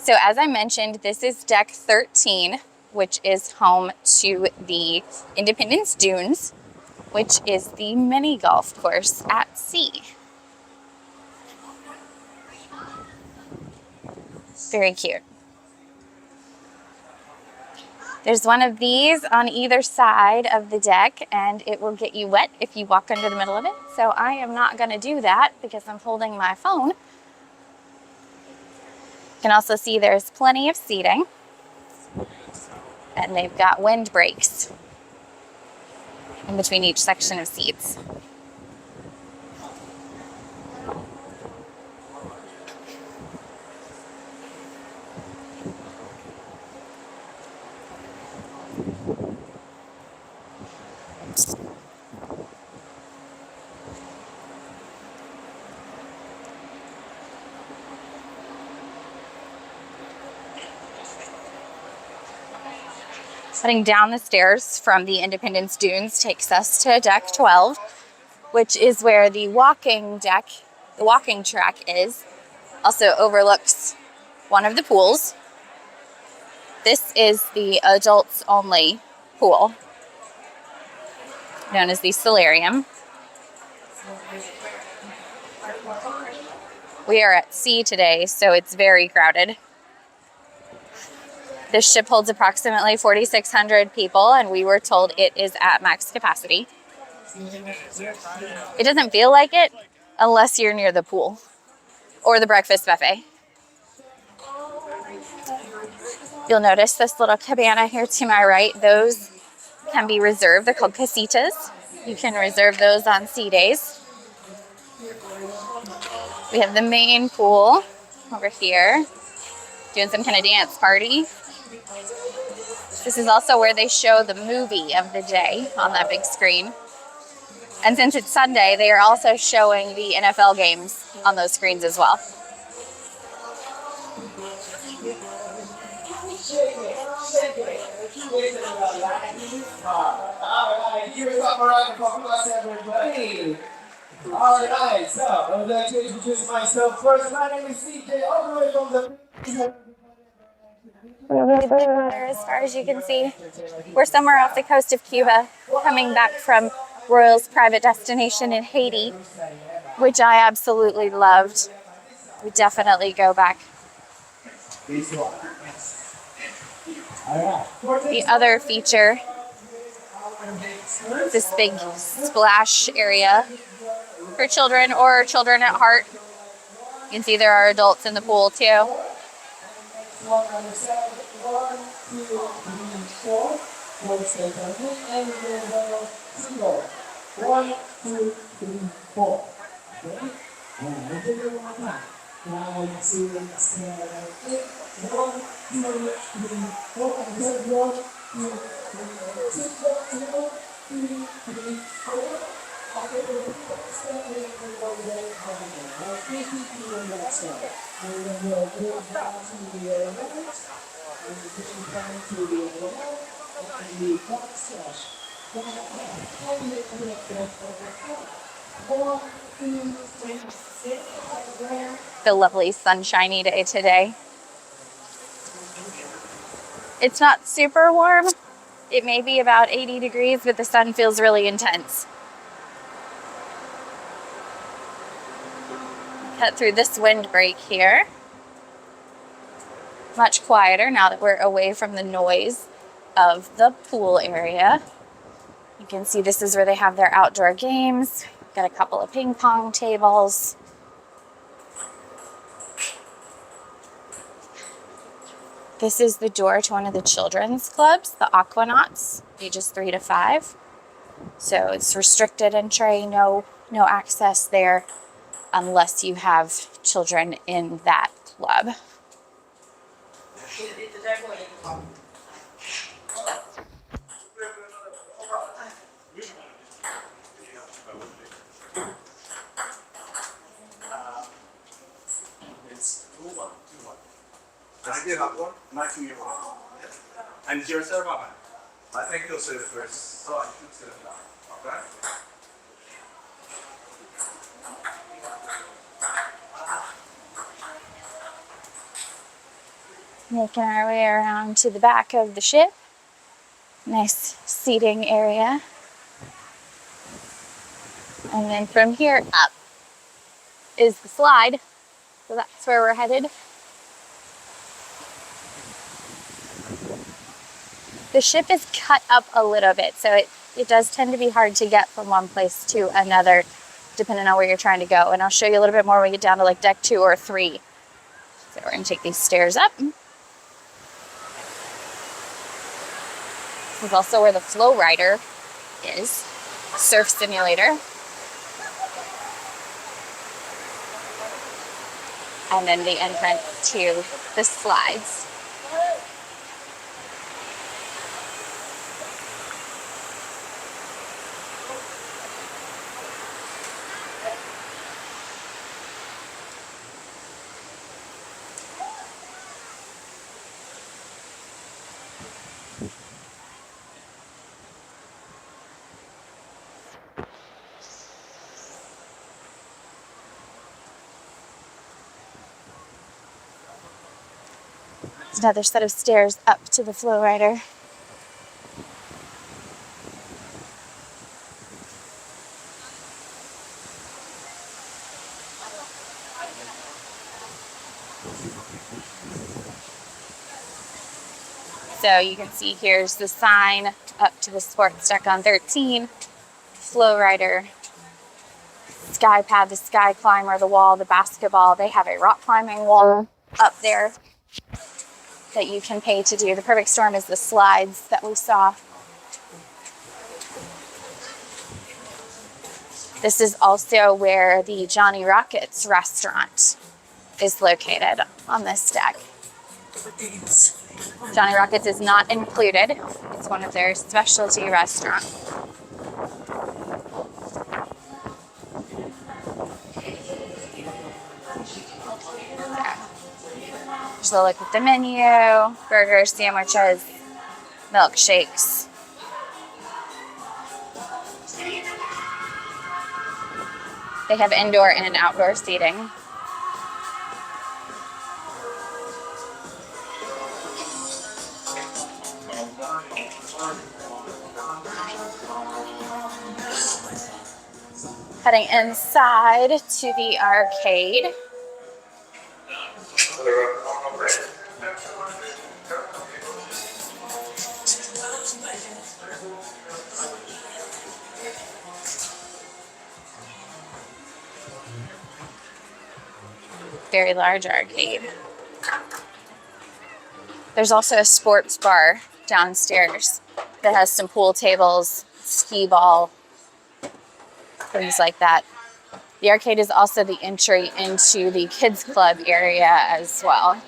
So as I mentioned, this is deck 13, which is home to the Independence Dunes, which is the mini golf course at sea. Very cute. There's one of these on either side of the deck, and it will get you wet if you walk under the middle of it. So I am not going to do that because I'm holding my phone. You can also see there's plenty of seating, and they've got wind breaks in between each section of seats. Heading down the stairs from the Independence Dunes takes us to deck 12, which is where the walking track is. Also overlooks one of the pools. This is the adults only pool, known as the solarium. We are at sea today, so it's very crowded. This ship holds approximately 4,600 people, and we were told it is at max capacity. It doesn't feel like it unless you're near the pool or the breakfast buffet. You'll notice this little cabana here to my right. Those can be reserved. They're called casitas. You can reserve those on sea days. We have the main pool over here, doing some kind of dance party. This is also where they show the movie of the day on that big screen. And since it's Sunday, they are also showing the NFL games on those screens as well. All right, so I would like to introduce myself first. My name is CJ, all the way from the... As far as you can see, we're somewhere off the coast of Cuba, coming back from Royal's private destination in Haiti, which I absolutely loved. We definitely go back. The other feature, this big splash area for children or children at heart. You can see there are adults in the pool too. The lovely sunshiny day today. It's not super warm. It may be about 80 degrees, but the sun feels really intense. Cut through this windbreak here. Much quieter now that we're away from the noise of the pool area. You can see this is where they have their outdoor games. Got a couple of ping pong tables. This is the door to one of the children's clubs, the Aquanauts, ages 3 to 5. So it's restricted entry, no access there unless you have children in that club. Can I get up one? Nice to meet you. And is yours served up? I think you'll serve it first. So I should serve it now. Okay? Making our way around to the back of the ship. Nice seating area. And then from here up is the slide. So that's where we're headed. The ship is cut up a little bit, so it does tend to be hard to get from one place to another, depending on where you're trying to go. And I'll show you a little bit more when we get down to like deck 2 or 3. So we're gonna take these stairs up. This is also where the Flow Rider is, surf simulator. And then the entrance to the slides. Another set of stairs up to the Flow Rider. So you can see here's the sign up to the sports deck on 13. Flow Rider, Sky Pad, the Sky Climber, the wall, the basketball. They have a rock climbing wall up there that you can pay to do. The Perfect Storm is the slides that we saw. This is also where the Johnny Rockets restaurant is located on this deck. Johnny Rockets is not included. It's one of their specialty restaurants. Just a look at the menu, burgers, sandwiches, milkshakes. They have indoor and outdoor seating. Heading inside to the arcade. Very large arcade. There's also a sports bar downstairs that has some pool tables, skee ball, things like that. The arcade is also the entry into the kids club area as well.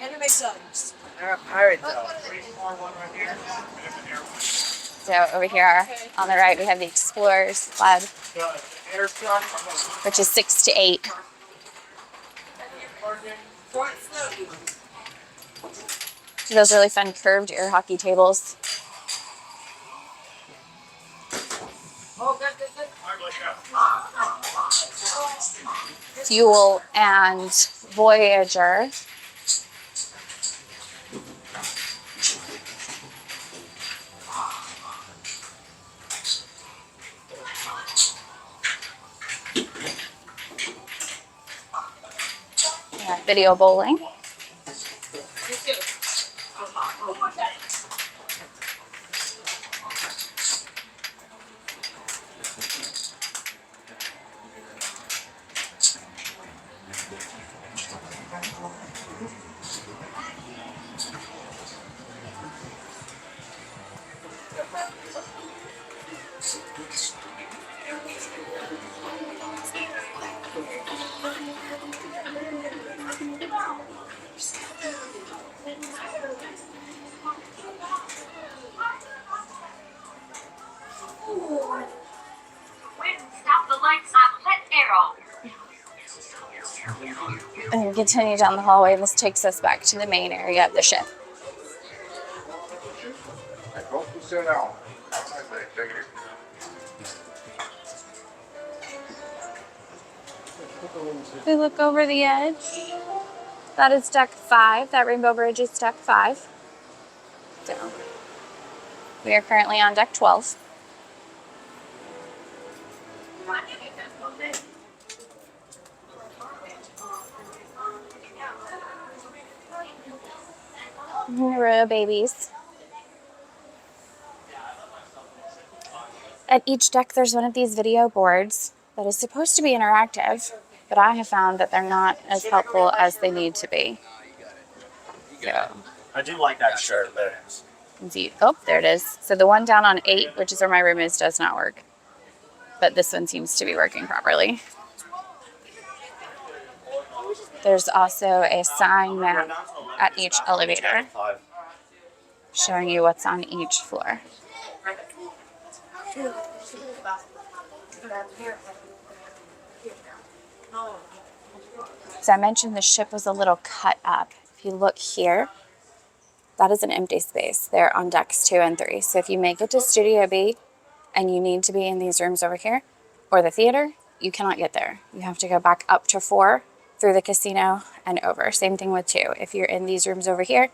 So over here on the right, we have the Explorers Club, which is 6 to 8. Those really fun curved air hockey tables. Fuel and Voyager. Yeah, video bowling. And continue down the hallway, and this takes us back to the main area of the ship. We look over the edge. That is deck 5. That Rainbow Bridge is deck 5. So we are currently on deck 12. Royal babies. At each deck, there's one of these video boards that is supposed to be interactive, but I have found that they're not as helpful as they need to be. So, I do like that shirt there. indeed. Oh, there it is. So the one down on 8, which is where my room is, does not work. But this one seems to be working properly. There's also a sign map at each elevator showing you what's on each floor. So I mentioned the ship was a little cut up. If you look here, that is an empty space there on decks 2 and 3. So if you make it to Studio B and you need to be in these rooms over here or the theater, you cannot get there. You have to go back up to 4 through the casino and over. Same thing with 2. If you're in these rooms over here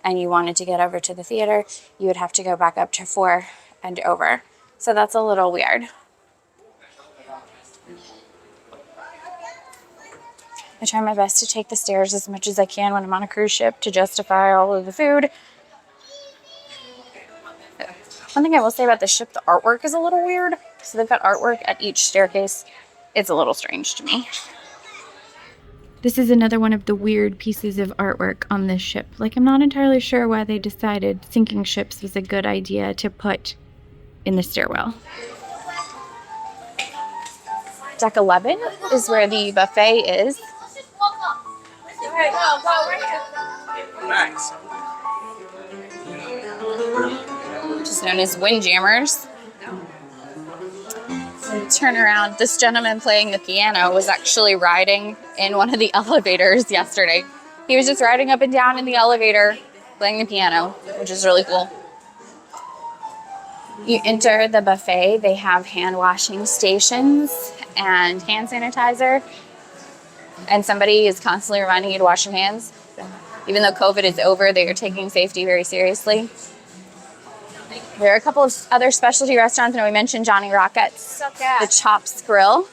and you wanted to get over to the theater, you would have to go back up to 4 and over. So that's a little weird. I try my best to take the stairs as much as I can when I'm on a cruise ship to justify all of the food. One thing I will say about the ship, the artwork is a little weird. So they've got artwork at each staircase. It's a little strange to me. This is another one of the weird pieces of artwork on this ship. Like, I'm not entirely sure why they decided sinking ships was a good idea to put in the stairwell. Deck 11 is where the buffet is. Nice. Which is known as Windjammers. Turn around. This gentleman playing the piano was actually riding in one of the elevators yesterday. He was just riding up and down in the elevator playing the piano, which is really cool. You enter the buffet. They have hand washing stations and hand sanitizer. And somebody is constantly reminding you to wash your hands. Even though COVID is over, they are taking safety very seriously. There are a couple of other specialty restaurants. I know we mentioned Johnny Rockets. The Chops Grill.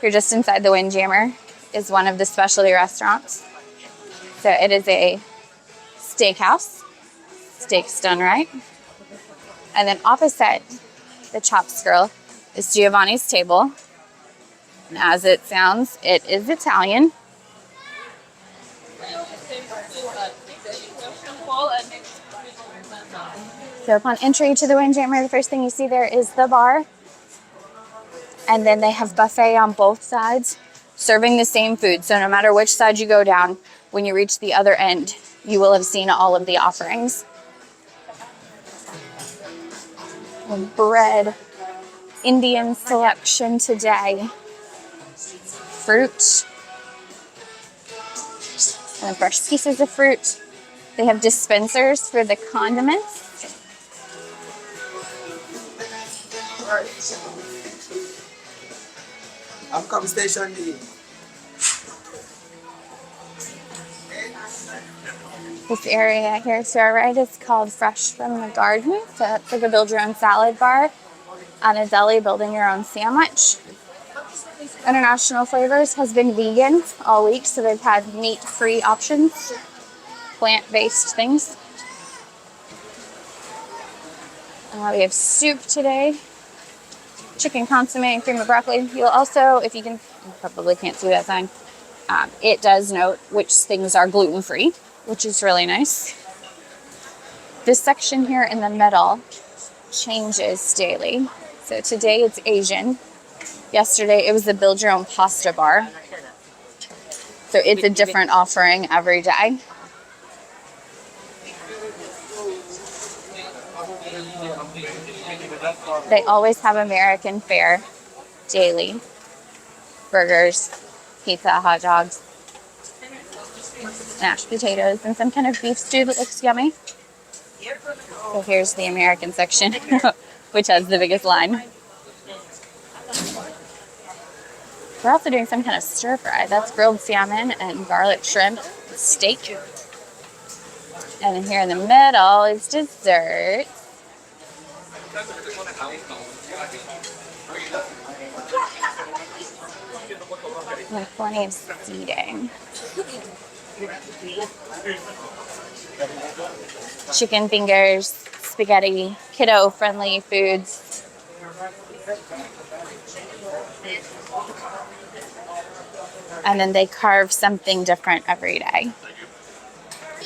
You're just inside the Windjammer is one of the specialty restaurants. So it is a steakhouse. Steaks done right. And then opposite the Chops Grill is Giovanni's Table. And as it sounds, it is Italian. So upon entry to the Windjammer, the first thing you see there is the bar. And then they have buffet on both sides, serving the same food. So no matter which side you go down, when you reach the other end, you will have seen all of the offerings. Bread, Indian selection today. Fruit. And fresh pieces of fruit. They have dispensers for the condiments. I'm come station D. This area here to our right is called Fresh from the Garden. So that's like a build your own salad bar and a deli building your own sandwich. International Flavors has been vegan all week, so they've had meat-free options, plant-based things. We have soup today, chicken consomme and cream of broccoli. You'll also, if you probably can't see that sign, it does note which things are gluten-free, which is really nice. This section here in the middle changes daily. So today it's Asian. Yesterday it was the build your own pasta bar. So it's a different offering every day. They always have American fare daily. Burgers, pizza, hot dogs, mashed potatoes, and some kind of beef stew that looks yummy. So here's the American section, which has the biggest line. We're also doing some kind of stir fry. That's grilled salmon and garlic shrimp steak. And then here in the middle is dessert. With plenty of seating. Chicken fingers, spaghetti, kiddo-friendly foods. And then they carve something different every day.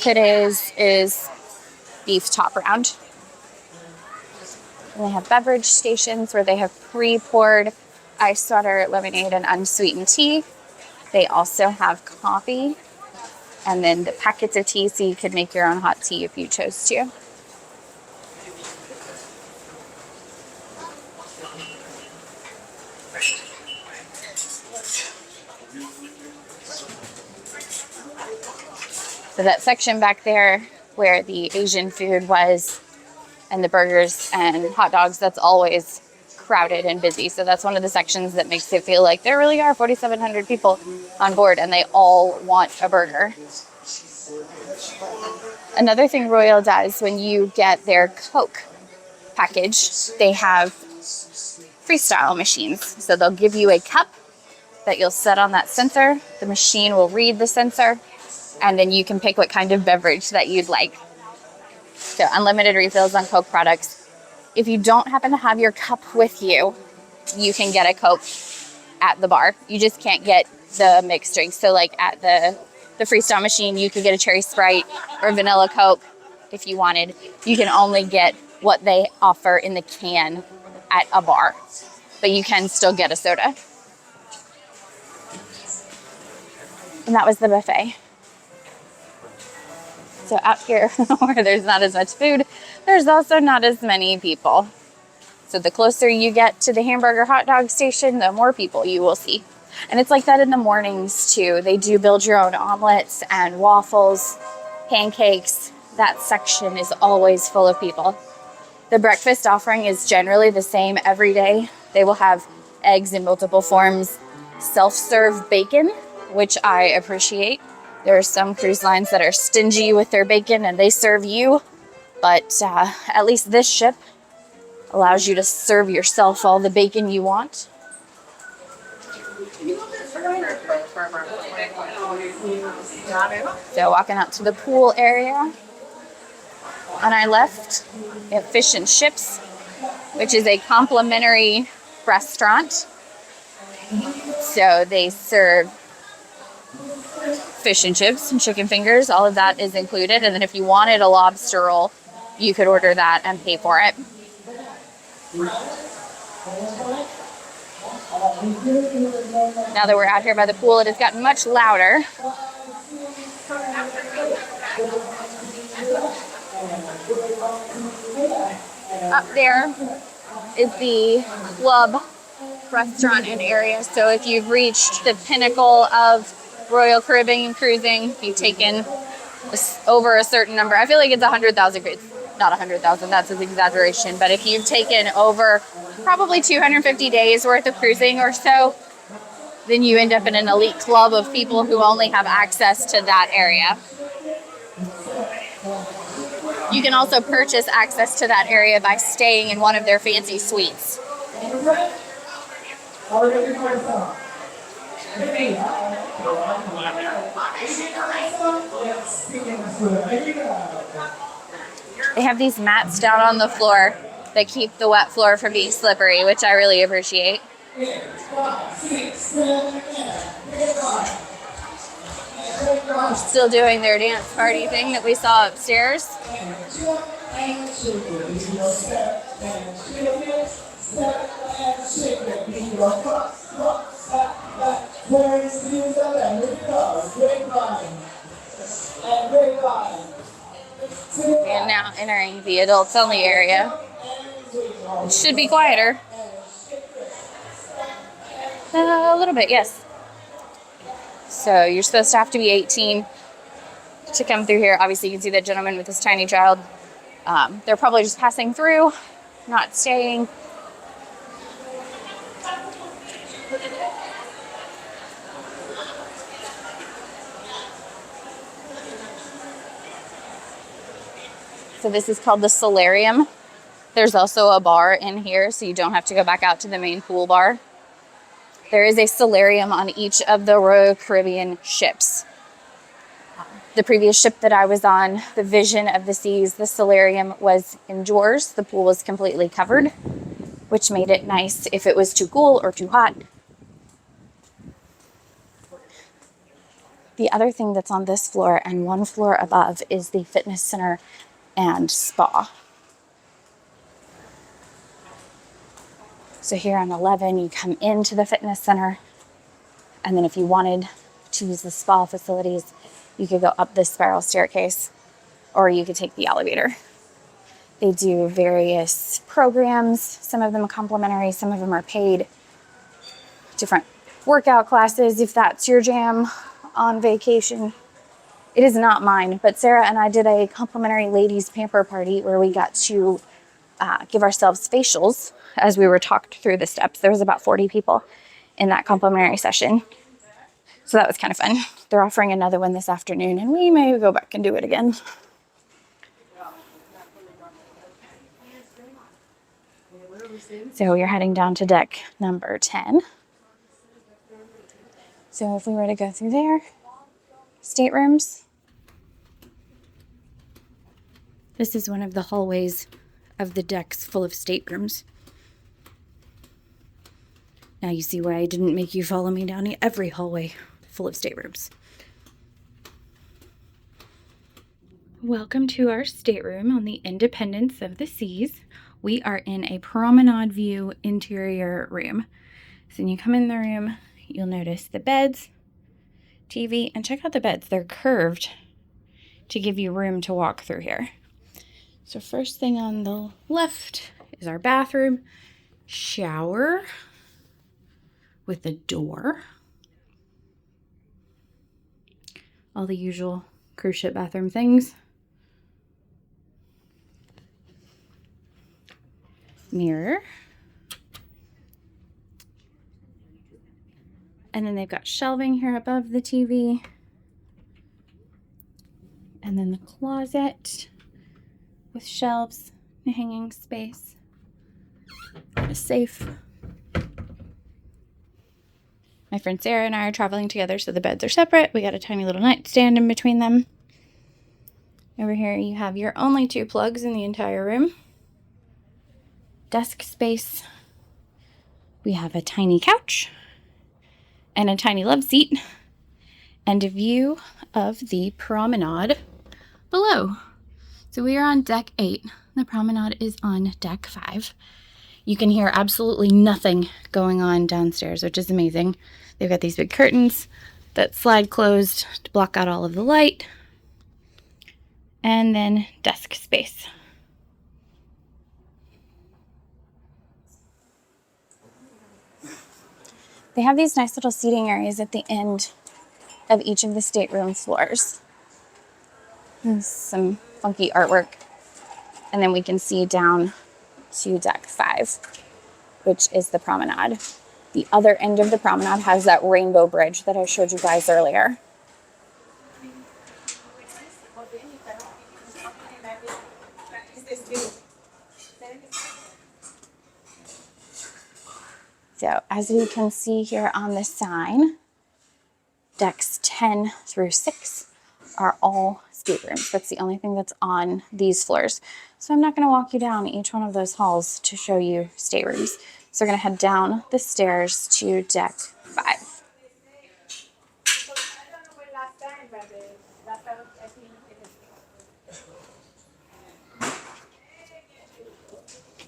Today's is beef top round. And they have beverage stations where they have pre-poured ice water, lemonade, and unsweetened tea. They also have coffee and then the packets of tea, so you could make your own hot tea if you chose to. So that section back there where the Asian food was and the burgers and hot dogs, that's always crowded and busy. So that's one of the sections that makes it feel like there really are 4,700 people on board and they all want a burger. Another thing Royal does when you get their Coke package, they have freestyle machines. So they'll give you a cup that you'll set on that sensor. The machine will read the sensor, and then you can pick what kind of beverage that you'd like. So unlimited refills on Coke products. If you don't happen to have your cup with you, you can get a Coke at the bar. You just can't get the mixed drinks. So like at the freestyle machine, you could get a cherry Sprite or vanilla Coke if you wanted. You can only get what they offer in the can at a bar, but you can still get a soda. And that was the buffet. So out here where there's not as much food, there's also not as many people. So the closer you get to the hamburger hot dog station, the more people you will see. And it's like that in the mornings too. They do build your own omelets and waffles, pancakes. That section is always full of people. The breakfast offering is generally the same every day. They will have eggs in multiple forms, self-serve bacon, which I appreciate. There are some cruise lines that are stingy with their bacon and they serve you, but at least this ship allows you to serve yourself all the bacon you want. So walking out to the pool area. On our left, we have Fish and Chips, which is a complimentary restaurant. So they serve fish and chips and chicken fingers. All of that is included. And then if you wanted a lobster roll, you could order that and pay for it. Now that we're out here by the pool, it has gotten much louder. Up there is the club restaurant and area. So if you've reached the pinnacle of Royal Caribbean cruising, you've taken over a certain number. I feel like it's 100,000. Not 100,000, that's an exaggeration. But if you've taken over probably 250 days worth of cruising or so, then you end up in an elite club of people who only have access to that area. You can also purchase access to that area by staying in one of their fancy suites. They have these mats down on the floor that keep the wet floor from being slippery, which I really appreciate. Still doing their dance party thing that we saw upstairs. And now entering the adults only area. It should be quieter. A little bit, yes. So you're supposed to have to be 18 to come through here. Obviously, you can see that gentleman with his tiny child. They're probably just passing through, not staying. So this is called the Solarium. There's also a bar in here, so you don't have to go back out to the main pool bar. There is a solarium on each of the Royal Caribbean ships. The previous ship that I was on, the Vision of the Seas, the solarium was indoors. The pool was completely covered, which made it nice if it was too cool or too hot. The other thing that's on this floor and one floor above is the fitness center and spa. So here on 11, you come into the fitness center, and then if you wanted to use the spa facilities, you could go up this spiral staircase, or you could take the elevator. They do various programs. Some of them are complimentary, some of them are paid. Different workout classes, if that's your jam on vacation. It is not mine, but Sarah and I did a complimentary ladies pamper party where we got to give ourselves facials as we were talked through the steps. There was about 40 people in that complimentary session. So that was kind of fun. They're offering another one this afternoon, and we may go back and do it again. So you're heading down to deck number 10. So if we were to go through there, staterooms. This is one of the hallways of the decks full of staterooms. Now you see why I didn't make you follow me down every hallway full of staterooms. Welcome to our stateroom on the Independence of the Seas. We are in a promenade view interior room. So when you come in the room, you'll notice the beds, TV, and check out the beds. They're curved to give you room to walk through here. So first thing on the left is our bathroom, shower with a door. All the usual cruise ship bathroom things. Mirror. And then they've got shelving here above the TV. And then the closet with shelves and hanging space. A safe. My friend Sarah and I are traveling together, so the beds are separate. We got a tiny little nightstand in between them. Over here you have your only 2 plugs in the entire room. Desk space. We have a tiny couch and a tiny love seat and a view of the promenade below. So we are on deck 8. The promenade is on deck 5. You can hear absolutely nothing going on downstairs, which is amazing. They've got these big curtains that slide closed to block out all of the light. And then desk space. They have these nice little seating areas at the end of each of the stateroom floors. And some funky artwork. And then we can see down to deck 5, which is the promenade. The other end of the promenade has that rainbow bridge that I showed you guys earlier. So as you can see here on the sign, decks 10 through 6 are all staterooms. That's the only thing that's on these floors. So I'm not going to walk you down each one of those halls to show you staterooms. So we're going to head down the stairs to deck 5.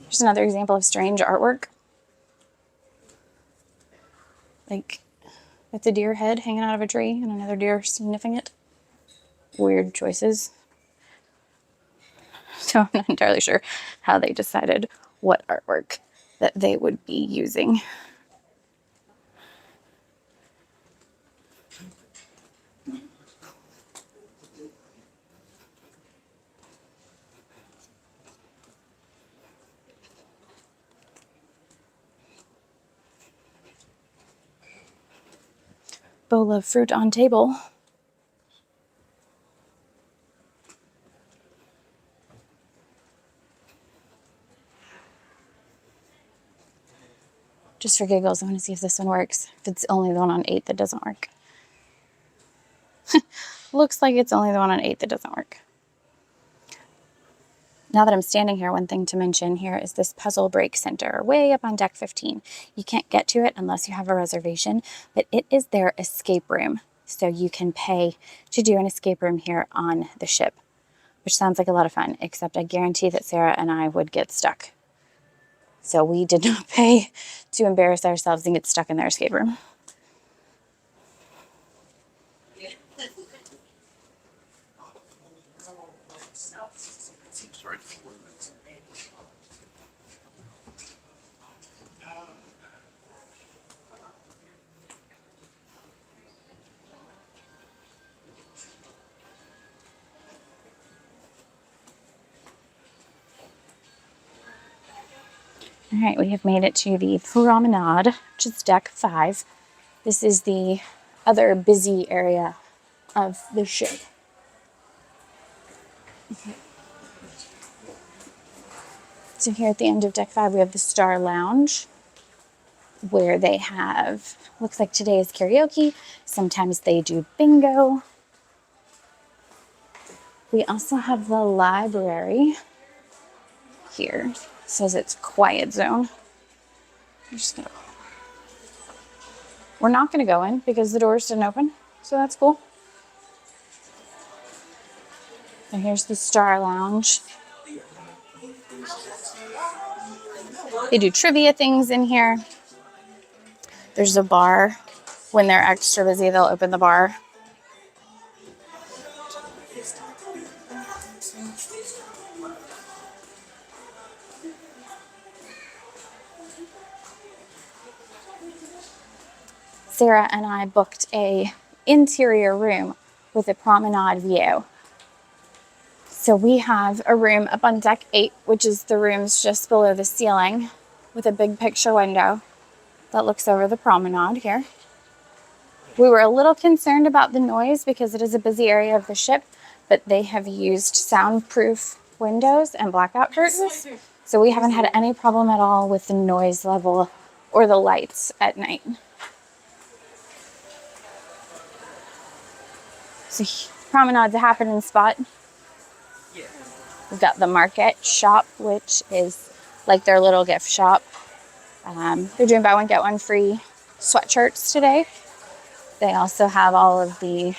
Here's another example of strange artwork. Like, it's a deer head hanging out of a tree and another deer sniffing it. Weird choices. So I'm not entirely sure how they decided what artwork that they would be using. bowl of fruit on table. Just for giggles, I want to see if this one works. If it's only the one on 8 that doesn't work. Looks like it's only the one on 8 that doesn't work. Now that I'm standing here, one thing to mention here is this Puzzle Break Center way up on deck 15. You can't get to it unless you have a reservation, but it is their escape room. So you can pay to do an escape room here on the ship, which sounds like a lot of fun, except I guarantee that Sarah and I would get stuck. So we did not pay to embarrass ourselves and get stuck in their escape room. All right, we have made it to the promenade, which is deck 5. This is the other busy area of the ship. Okay. So here at the end of deck 5, we have the Star Lounge, where they have, looks like today is karaoke. Sometimes they do bingo. We also have the library here. It says it's quiet zone. We're not gonna go in because the doors didn't open, so that's cool. And here's the Star Lounge. They do trivia things in here. There's a bar. When they're extra busy, they'll open the bar. Sarah and I booked a interior room with a promenade view. So we have a room up on deck 8, which is the rooms just below the ceiling, with a big picture window that looks over the promenade here. We were a little concerned about the noise because it is a busy area of the ship, but they have used soundproof windows and blackout curtains. So we haven't had any problem at all with the noise level or the lights at night. So promenade's a happening spot. We've got the market shop, which is like their little gift shop. They're doing buy one, get one free sweatshirts today. They also have all of the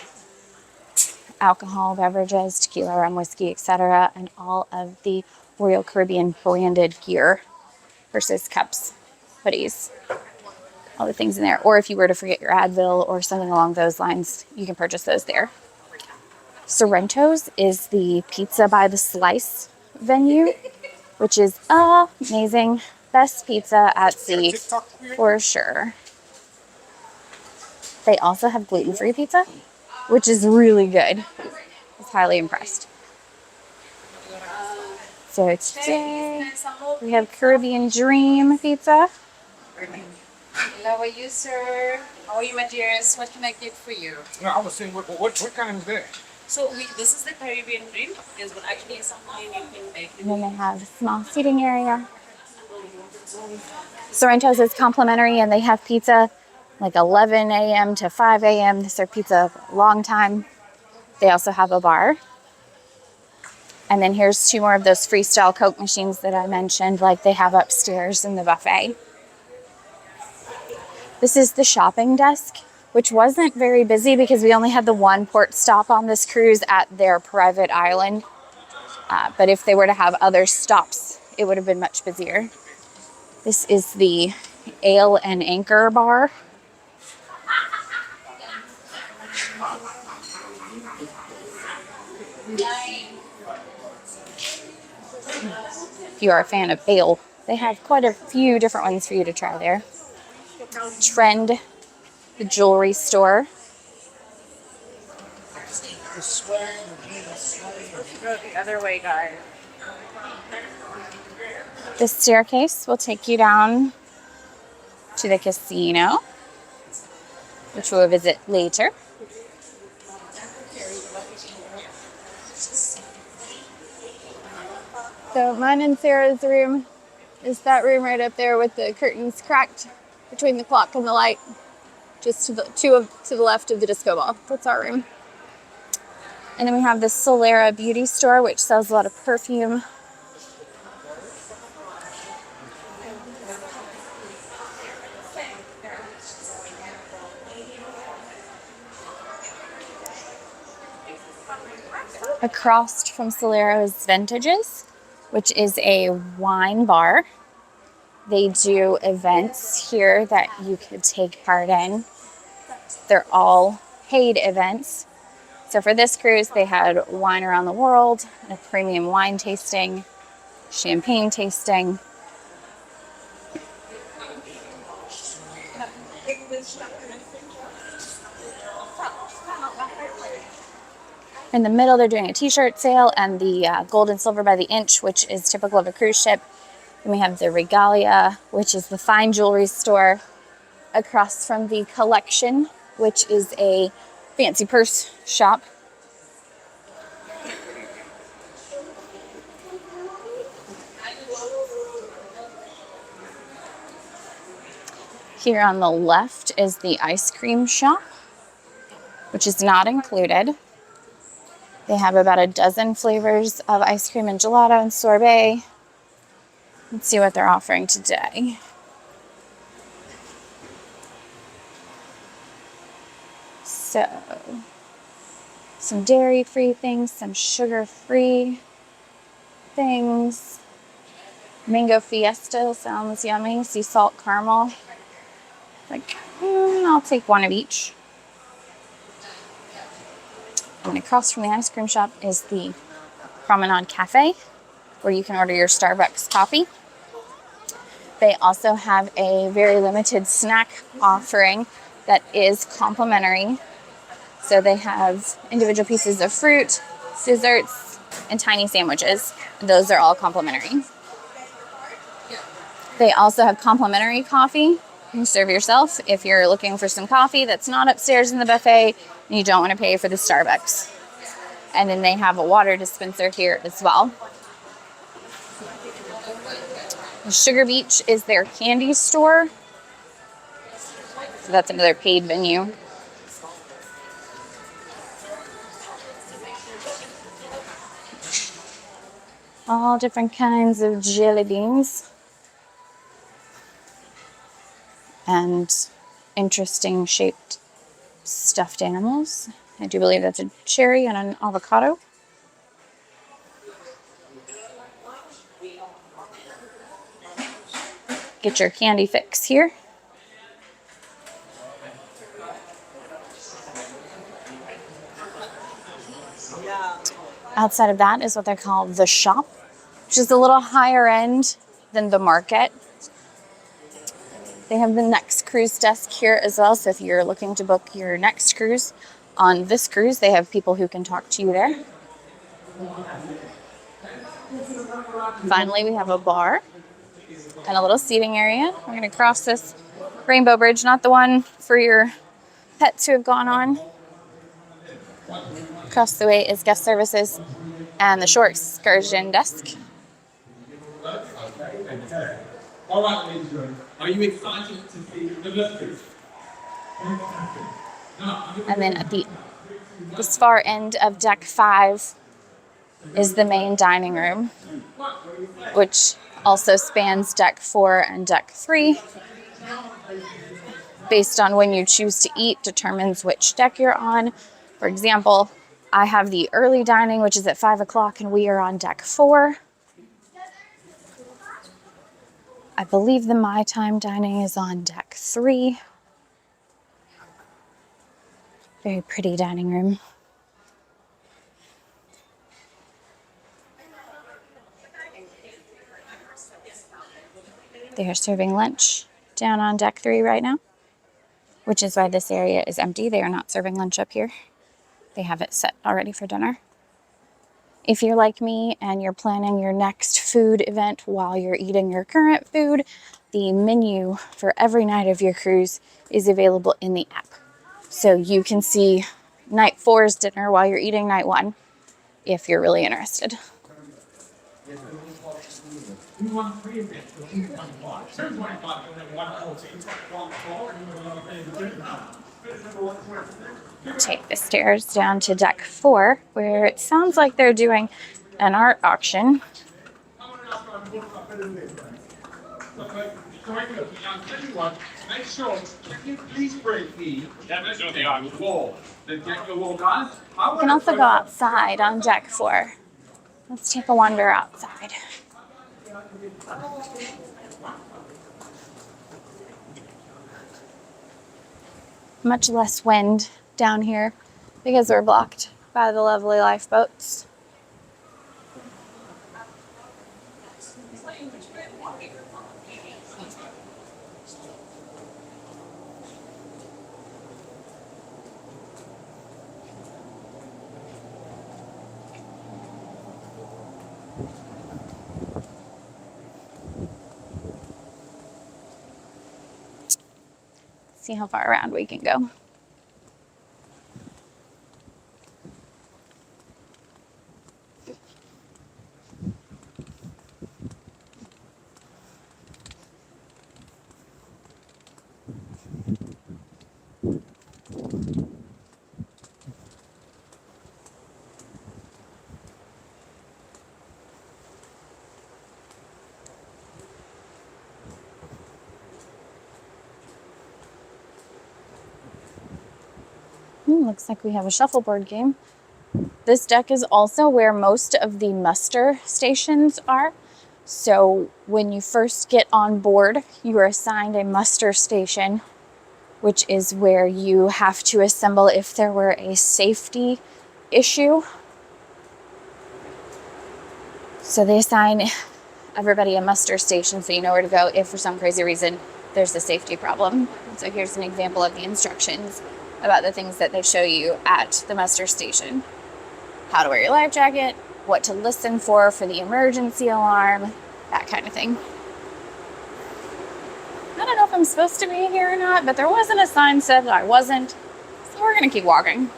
alcohol beverages, tequila, rum, whiskey, etc., and all of the Royal Caribbean branded gear, purses, cups, hoodies, all the things in there. Or if you were to forget your Advil or something along those lines, you can purchase those there. Sorrento's is the pizza by the slice venue, which is amazing. Best pizza at sea for sure. They also have gluten-free pizza, which is really good. I was highly impressed. So today we have Caribbean Dream pizza. How are you, sir? How are you, my dears? What can I get for you? No, I was saying, what kind is that? So this is the Caribbean Dream. Is what actually is something you can make. And then they have a small seating area. Sorrento's is complimentary, and they have pizza like 11 a.m. to 5 a.m. They serve pizza a long time. They also have a bar. And then here's 2 more of those freestyle Coke machines that I mentioned, like they have upstairs in the buffet. This is the shopping desk, which wasn't very busy because we only had the one port stop on this cruise at their private island. But if they were to have other stops, it would have been much busier. This is the Ale and Anchor bar. If you are a fan of ale, they have quite a few different ones for you to try there. Trend, the jewelry store. Go the other way, guys. The staircase will take you down to the casino. which we'll visit later. So mine and Sarah's room is that room right up there with the curtains cracked between the clock and the light, just to the left of the disco ball. That's our room. And then we have the Solera beauty store, which sells a lot of perfume. Across from Solera is Vintages, which is a wine bar. They do events here that you could take part in. They're all paid events. So for this cruise, they had wine around the world, a premium wine tasting, champagne tasting. In the middle, they're doing a t-shirt sale and the gold and silver by the inch, which is typical of a cruise ship. Then we have the Regalia, which is the fine jewelry store. Across from the Collection, which is a fancy purse shop. Here on the left is the ice cream shop, which is not included. They have about a dozen flavors of ice cream and gelato and sorbet. Let's see what they're offering today. So, some dairy-free things, some sugar-free things. Mango Fiesta sounds yummy. Sea salt caramel. Like, I'll take one of each. And across from the ice cream shop is the Promenade Cafe, where you can order your Starbucks coffee. They also have a very limited snack offering that is complimentary. So they have individual pieces of fruit, desserts, and tiny sandwiches. Those are all complimentary. They also have complimentary coffee. You can serve yourself if you're looking for some coffee that's not upstairs in the buffet and you don't want to pay for the Starbucks. And then they have a water dispenser here as well. Sugar Beach is their candy store. So that's another paid venue. All different kinds of jelly beans. And interesting shaped stuffed animals. I do believe that's a cherry and an avocado. Get your candy fix here. Outside of that is what they call the shop, which is a little higher end than the market. They have the next cruise desk here as well. So if you're looking to book your next cruise on this cruise, they have people who can talk to you there. Finally, we have a bar and a little seating area. We're going to cross this rainbow bridge, not the one for your pets who have gone on. Across the way is guest services and the shore excursion desk. All right, ladies and gentlemen, are you excited to see the visitors? And then at this far end of deck 5 is the main dining room, which also spans deck 4 and deck 3. Based on when you choose to eat determines which deck you're on. For example, I have the early dining, which is at 5 o'clock, and we are on deck 4. I believe the My Time dining is on deck 3. Very pretty dining room. They are serving lunch down on deck 3 right now, which is why this area is empty. They are not serving lunch up here. They have it set already for dinner. If you're like me and you're planning your next food event while you're eating your current food, the menu for every night of your cruise is available in the app. So you can see night 4's dinner while you're eating night 1 if you're really interested. Take the stairs down to deck 4, where it sounds like they're doing an art auction. Make sure, can you please break the wall? Then get your wall done. You can also go outside on deck 4. Let's take a wander outside. Much less wind down here because we're blocked by the lovely lifeboats. See how far around we can go. Looks like we have a shuffleboard game. This deck is also where most of the muster stations are. So when you first get on board, you are assigned a muster station, which is where you have to assemble if there were a safety issue. So they assign everybody a muster station so you know where to go if for some crazy reason there's a safety problem. So here's an example of the instructions about the things that they show you at the muster station. How to wear your life jacket, what to listen for the emergency alarm, that kind of thing. I don't know if I'm supposed to be here or not, but there wasn't a sign said that I wasn't, so we're gonna keep walking.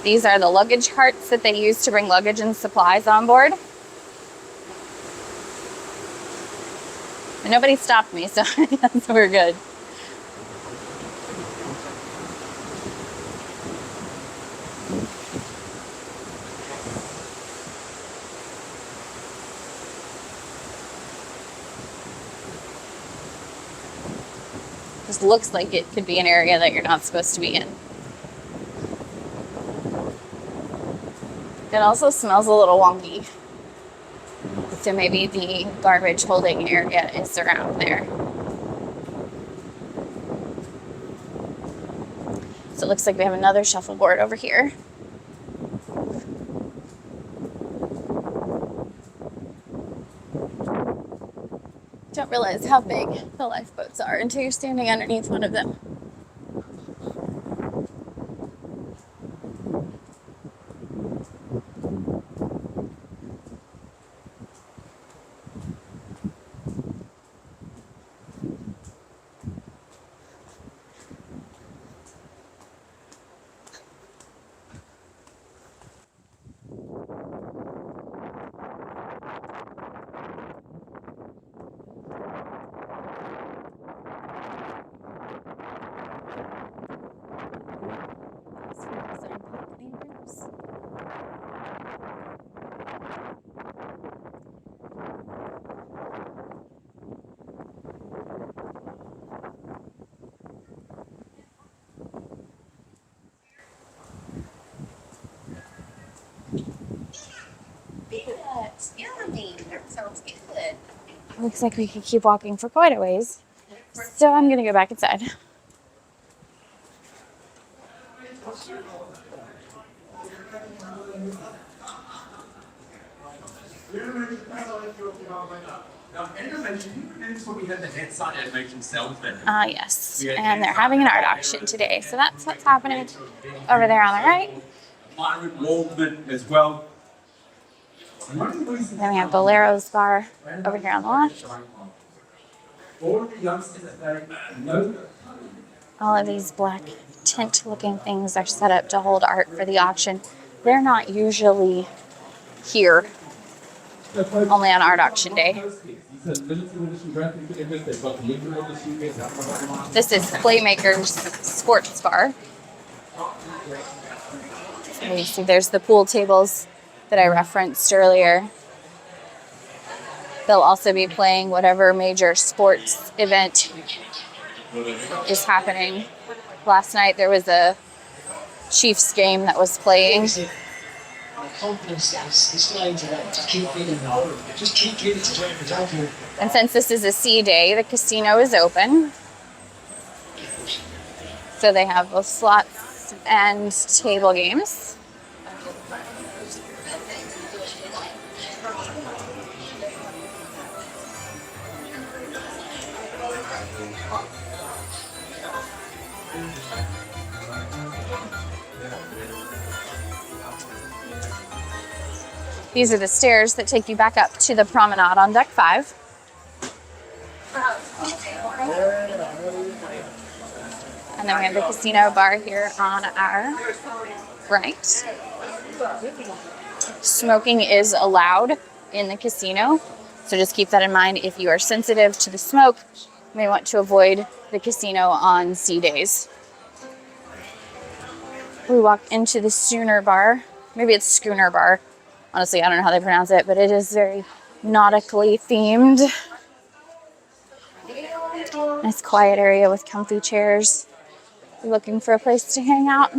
These are the luggage carts that they use to bring luggage and supplies on board. And nobody stopped me, so we're good. This looks like it could be an area that you're not supposed to be in. It also smells a little wonky. So maybe the garbage holding area is around there. So it looks like we have another shuffleboard over here. Don't realize how big the lifeboats are until you're standing underneath one of them. Yummy. That sounds good. Looks like we could keep walking for quite a ways. So I'm gonna go back inside. Yes. And they're having an art auction today. So that's what's happening over there on the right. moderate movement as well. Then we have Bolero's bar over here on the left. For the youngsters that know All of these black tent looking things are set up to hold art for the auction. They're not usually here, only on art auction day. This is Playmaker's Sports Bar. So you see there's the pool tables that I referenced earlier. They'll also be playing whatever major sports event is happening. Last night there was a Chiefs game that was playing. And since this is a C day, the casino is open. So they have both slots and table games. These are the stairs that take you back up to the promenade on deck 5. And then we have the casino bar here on our right. Smoking is allowed in the casino, so just keep that in mind. If you are sensitive to the smoke, you may want to avoid the casino on C days. We walk into the Schooner Bar. Maybe it's Schooner Bar. Honestly, I don't know how they pronounce it, but it is very nautically themed. Nice quiet area with comfy chairs. You're looking for a place to hang out.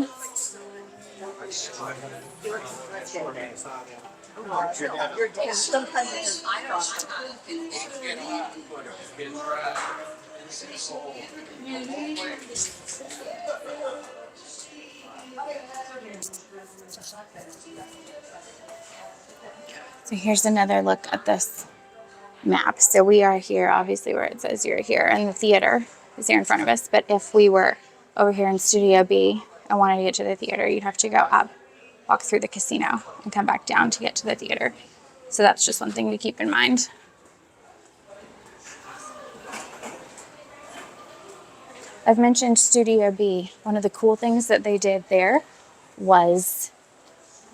So here's another look at this map. So we are here, obviously, where it says you're here, and the theater is here in front of us. But if we were over here in Studio B and wanted to get to the theater, you'd have to go up, walk through the casino, and come back down to get to the theater. So that's just one thing to keep in mind. I've mentioned Studio B. One of the cool things that they did there was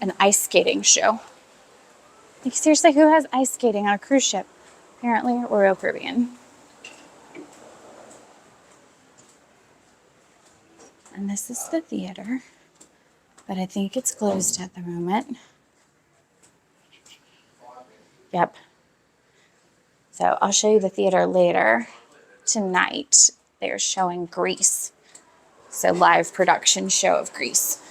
an ice skating show. Like, seriously, who has ice skating on a cruise ship? Apparently, Royal Caribbean. And this is the theater, but I think it's closed at the moment. Yep. So I'll show you the theater later. Tonight, they're showing Grease. So live production show of Grease.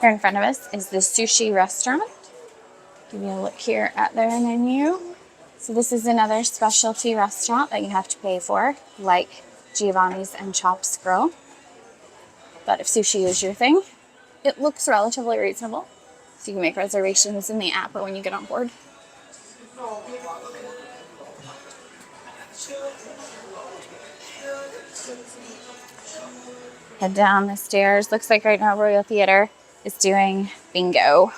Here in front of us is the sushi restaurant. Give you a look here at their menu. So this is another specialty restaurant that you have to pay for, like Giovanni's and Chops Grill. But if sushi is your thing, it looks relatively reasonable. So you can make reservations in the app or when you get on board. Head down the stairs. Looks like right now Royal Theater is doing bingo.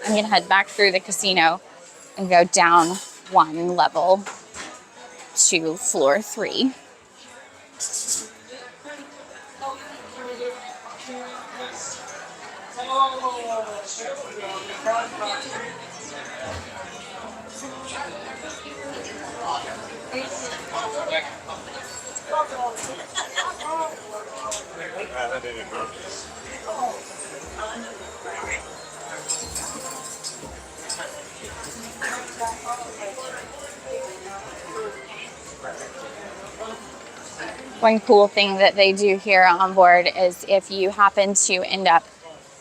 I'm gonna head back through the casino and go down one level to floor 3. One cool thing that they do here on board is if you happen to end up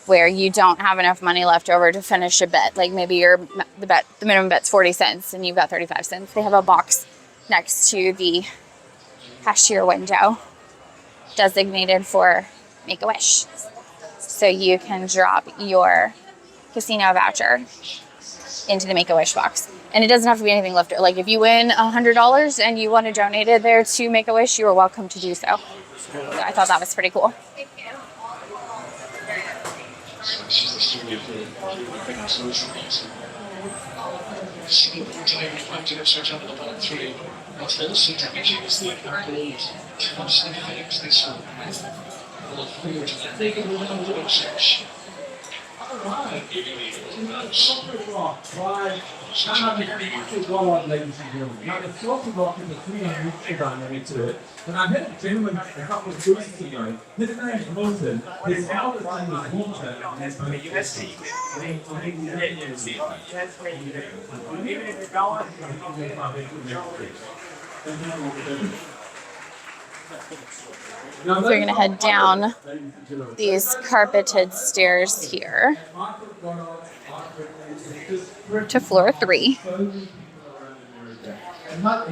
where you don't have enough money left over to finish a bet. Like maybe the minimum bet's 40 cents and you've got 35 cents. They have a box next to the cashier window designated for Make-A-Wish. So you can drop your casino voucher into the Make-A-Wish box. And it doesn't have to be anything left. Like if you win $100 and you want to donate it there to Make-A-Wish, you are welcome to do so. So I thought that was pretty cool. Ladies and gentlemen. Now, the Salty Rock is a 300 dynamic to it. And I met a gentleman a couple of weeks ago. His name's Milton. His eldest name is Walter. So we're going to head down these carpeted stairs here to floor 3. And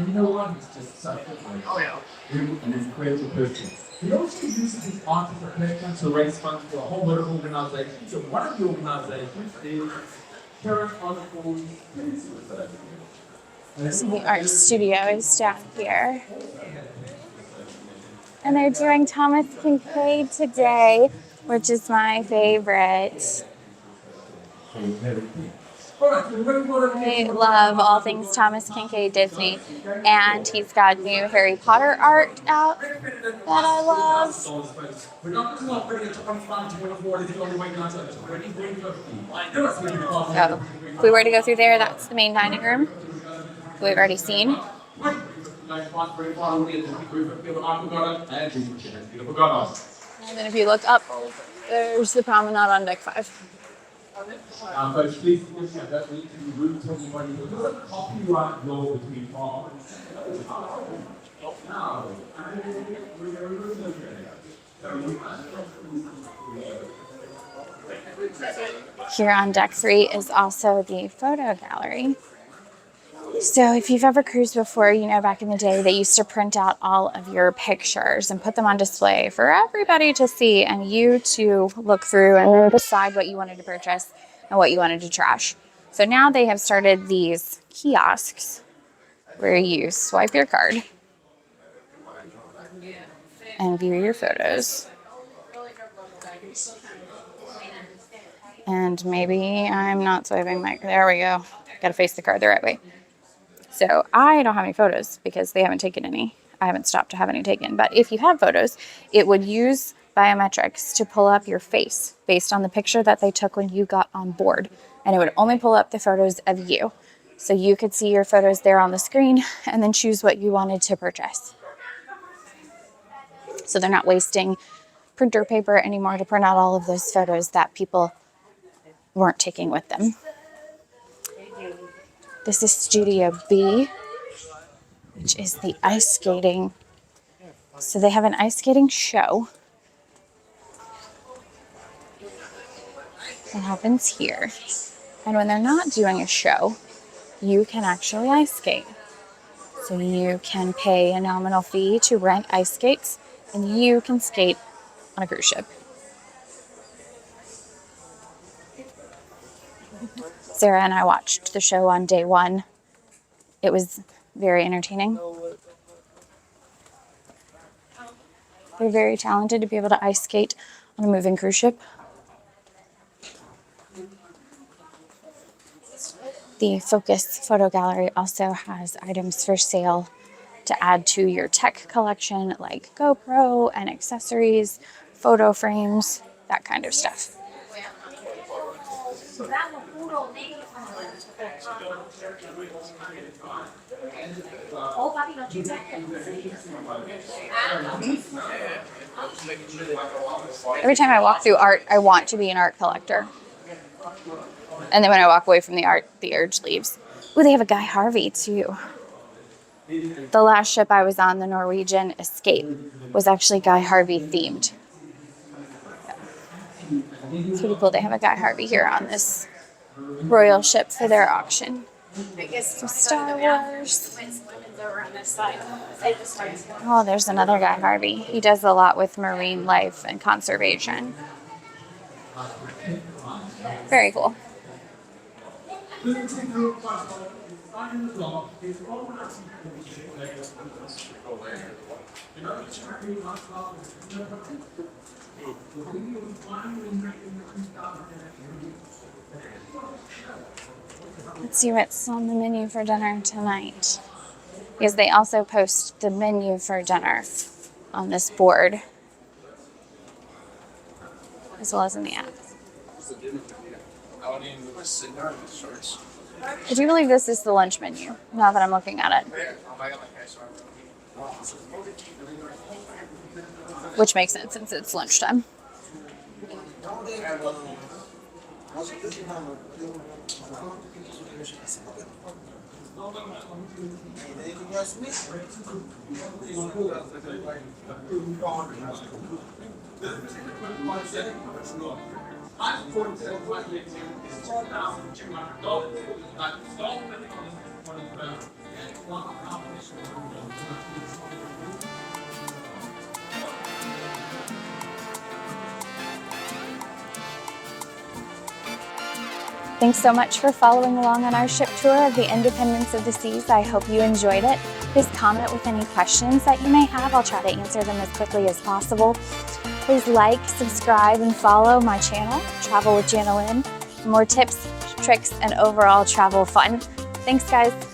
you know what? It's just such an incredible person. He also uses his art as a platform to raise funds for a whole lot of organizations. So one of the organizations is Karen Osborne's So the art studio is down here. And they're doing Thomas Kinkade today, which is my favorite. I love all things Thomas Kinkade Disney. And he's got new Harry Potter art out that I love. So if we were to go through there, that's the main dining room we've already seen. And then if you look up, there's the promenade on deck 5. But please forgive that we can room 21. There's a copyright law between farms. Here on deck 3 is also the photo gallery. So if you've ever cruised before, you know back in the day they used to print out all of your pictures and put them on display for everybody to see and you to look through and decide what you wanted to purchase and what you wanted to trash. So now they have started these kiosks where you swipe your card and view your photos. And maybe I'm not swiping my, there we go. Got to face the card the right way. So I don't have any photos because they haven't taken any. I haven't stopped to have any taken. But if you have photos, it would use biometrics to pull up your face based on the picture that they took when you got on board. And it would only pull up the photos of you. So you could see your photos there on the screen and then choose what you wanted to purchase. So they're not wasting printer paper anymore to print out all of those photos that people weren't taking with them. This is Studio B, which is the ice skating. So they have an ice skating show that happens here. And when they're not doing a show, you can actually ice skate. So you can pay a nominal fee to rent ice skates, and you can skate on a cruise ship. Sarah and I watched the show on day 1. It was very entertaining. They're very talented to be able to ice skate on a moving cruise ship. The Focus Photo Gallery also has items for sale to add to your tech collection, like GoPro and accessories, photo frames, that kind of stuff. Every time I walk through art, I want to be an art collector. And then when I walk away from the art, the urge leaves. Ooh, they have a Guy Harvey too. The last ship I was on, the Norwegian Escape, was actually Guy Harvey themed. It's pretty cool. They have a Guy Harvey here on this royal ship for their auction. I guess Some Star Wars. Women's over on this side. Oh, there's another Guy Harvey. He does a lot with marine life and conservation. Very cool. Let's see what's on the menu for dinner tonight. Because they also post the menu for dinner on this board, as well as in the app. Could you believe this is the lunch menu, now that I'm looking at it? Which makes sense since it's lunchtime. Thanks so much for following along on our ship tour of the Independence of the Seas. I hope you enjoyed it. Please comment with any questions that you may have. I'll try to answer them as quickly as possible. Please like, subscribe, and follow my channel, Travel with Jana Lynn, for more tips, tricks, and overall travel fun. Thanks, guys.